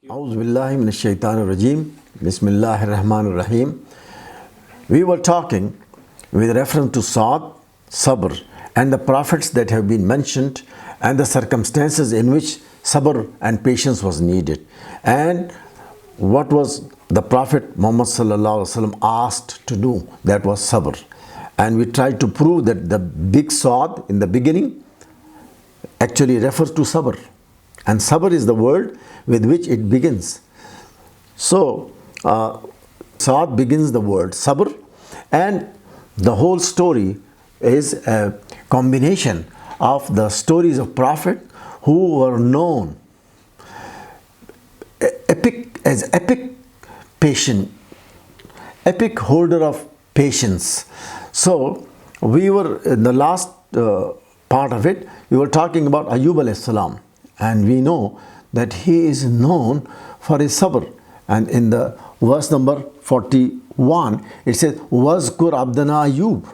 A'udhu billahi minash shaitanir rajeem. Bismillahir rahmanir rahim. We were talking with reference to Saad, Sabr, and the prophets that have been mentioned, and the circumstances in which Sabr and patience was needed, and what was the Prophet Muhammad sallallahu alaihi wasallam asked to do. That was Sabr, and we tried to prove that the big Saad in the beginning actually refers to Sabr, and Sabr is the word with which it begins. So Saad begins the word Sabr, and the whole story is a combination of the stories of Prophet who were known epic patient, epic holder of patience. So we were in the last part of it, we were talking about Ayub alayhi salam, and we know that he is known for his sabr. And in the verse number 41, it says, "Wazkur abdana Ayub,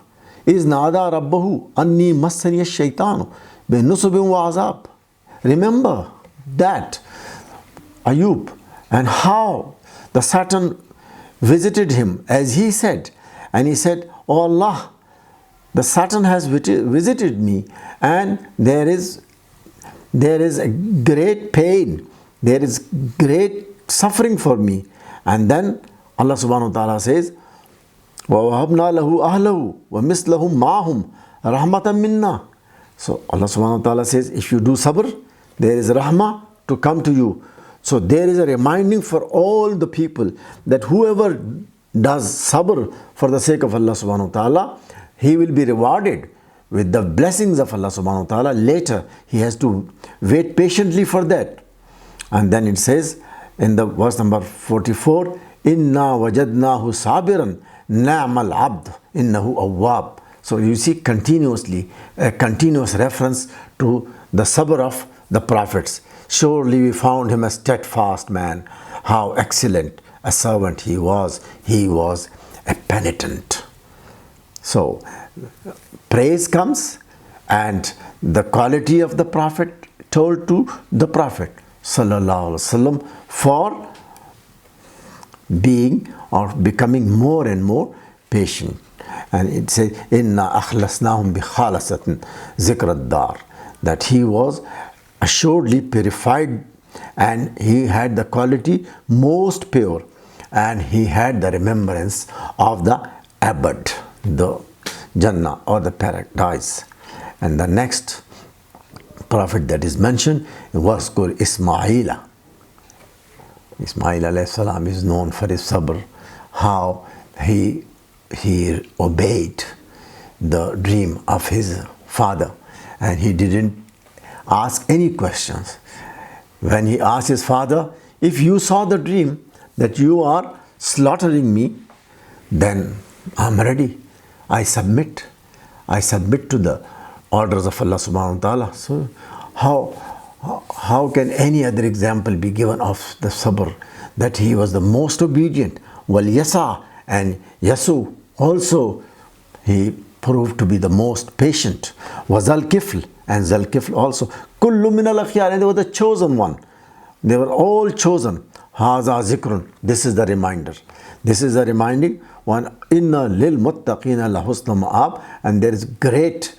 is nada rabbahu anni massani shaitanu binusubin wa azab." Remember that Ayub and how the Satan visited him, as he said, and he said, "Oh Allah, the Satan has visited me, and there is a great pain, there is great suffering for me." And then Allah subhanahu wa ta'ala says, وَوَهَبْنَا لَهُ أَهْلَهُ وَمِثْلَهُمْ مَعَهُمْ رَحْمَةً مِنَّا. So Allah subhanahu wa ta'ala says, if you do sabr, there is rahmah to come to you. So there is a reminding for all the people that whoever does sabr for the sake of Allah subhanahu wa ta'ala, he will be rewarded with the blessings of Allah subhanahu wa ta'ala. Later, he has to wait patiently for that. And then it says in the verse number 44, "Inna wajadnahu sabiran na'mal abd innahu awwab." So you see continuously a continuous reference to the sabr of the prophets. Surely we found him a steadfast man. How excellent a servant he was. He was a penitent. So praise comes, and the quality of the prophet told to the prophet sallallahu alaihi wasallam for being or becoming more and more patient. And it says, "Inna akhlasnahum bi khalasatin zikrad dar," that he was assuredly purified, and he had the quality most pure, and he had the remembrance of the abad, the Jannah or the paradise. And the next prophet that is mentioned was called Ismaila. Ismail alayhi salam is known for his sabr, how he obeyed the dream of his father, and he didn't ask any questions. When he asked his father, "If you saw the dream that you are slaughtering me, then I'm ready. I submit to the orders of Allah subhanahu wa ta'ala." So how can any other example be given of the sabr, that he was the most obedient? Wal yasa, and yasu also he proved to be the most patient. Wazal kifl, and Zal-Kifl also. Kullu min al-akhyar, and they were the chosen one. They were all chosen. Haza zikrun, this is the reminder. This is the reminding one. Inna lil muttaqina la husna ma'ab, and there is great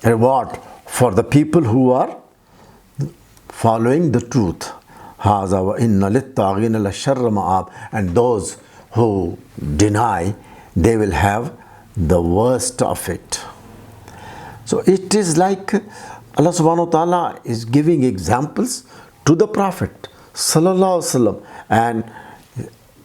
reward for the people who are following the truth. Haza wa inna lit taghina la sharra ma'ab, and those who deny, they will have the worst of it. So it is like Allah subhanahu wa ta'ala is giving examples to the Prophet sallallahu alaihi wasallam, and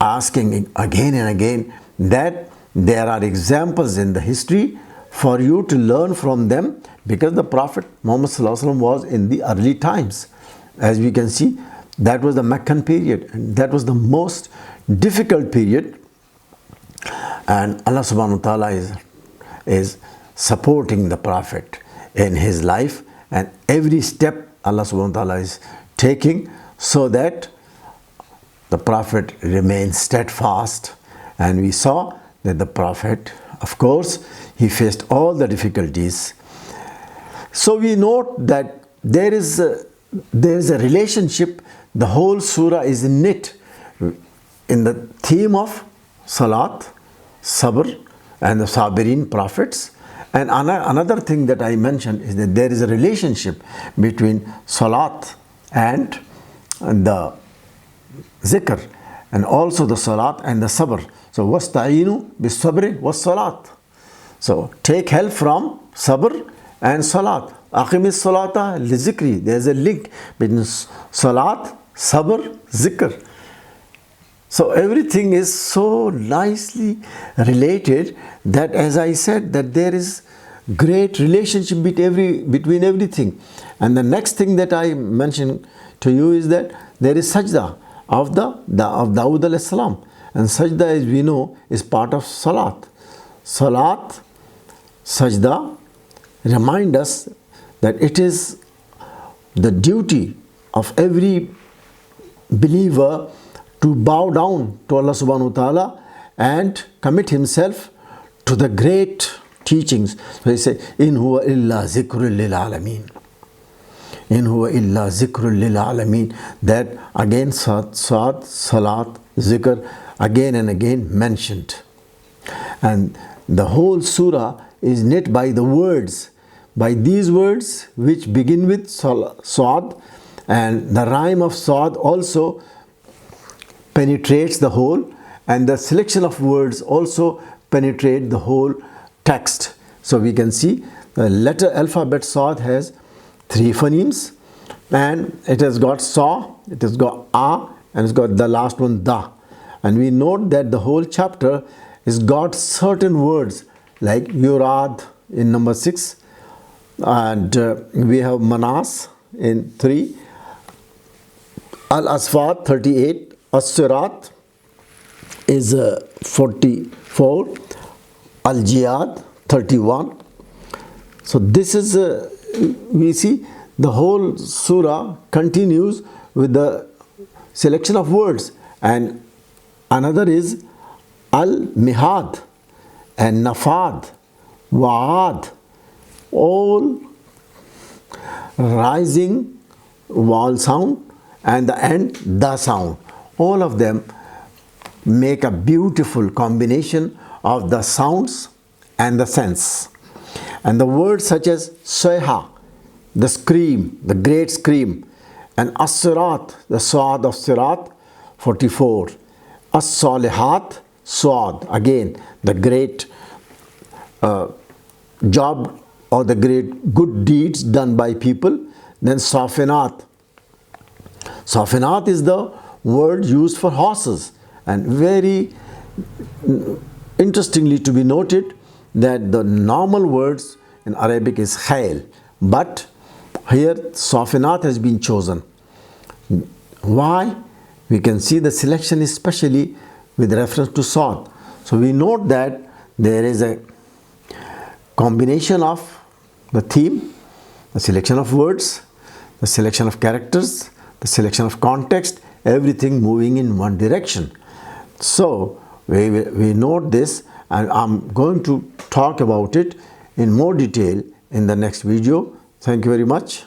asking again and again that there are examples in the history for you to learn from them, because the Prophet Muhammad sallallahu alaihi wasallam was in the early times. As we can see, that was the Meccan period, and that was the most difficult period, and Allah subhanahu wa ta'ala is supporting the Prophet in his life, and every step Allah subhanahu wa ta'ala is taking so that the Prophet remains steadfast. And we saw that the Prophet, of course, he faced all the difficulties. So we note that there is there is a relationship. The whole surah is knit in the theme of salat, sabr, and the sabirin prophets. And another thing that I mentioned is that there is a relationship between salat and the zikr, and also the salat and the sabr. So wasta'inu bis sabri was salat. So take help from sabr and salat. Aqimis salata li zikri. There is a link between salat, sabr, zikr. So everything is so nicely related that, as I said, that there is great relationship between everything. And the next thing that I mentioned to you is that there is sajda of Dawood alayhi salam. And sajda, as we know, is part of salat. Salat, sajda remind us that it is the duty of every believer to bow down to Allah subhanahu wa ta'ala and commit himself to the great teachings. So he said, in huwa illa zikrul lil alameen. In huwa illa zikrul lil alameen. That again salat, zikr, again and again mentioned. And the whole surah is knit by the words, by these words which begin with Sa'ad, and the rhyme of Sa'ad also penetrates the whole, and the selection of words also penetrate the whole text. So we can see the letter alphabet Sa'ad has 3 phonemes, and it has got Sa, it has got A, and it's got the last one Da. And we note that the whole chapter has got certain words like Yurad in number 6, and we have Manas in 3, Al-Asfat 38, As-Sirat is 44, Al-Jiyad 31. So this is, we see the whole surah continues with the selection of words. And another is Al-Mihad and Nafad, Wa'ad, all rising vowel sound, and the end the sound. All of them make a beautiful combination of the sounds and the sense. And the words such as Sayha, the scream, the great scream, and As-Sirat, the Sa'ad of Sirat, 44. As-Salihat, Sa'ad, again the great job or the great good deeds done by people. Then Safinat. Safinat is the word used for horses, and very interestingly to be noted that the normal words in Arabic is khayl, but here Safinat has been chosen. Why? We can see the selection especially with reference to Sa'ad. So we note that there is a combination of the theme, the selection of words, the selection of characters, the selection of context, everything moving in one direction. So we note this, and I'm going to talk about it in more detail in the next video. Thank you very much.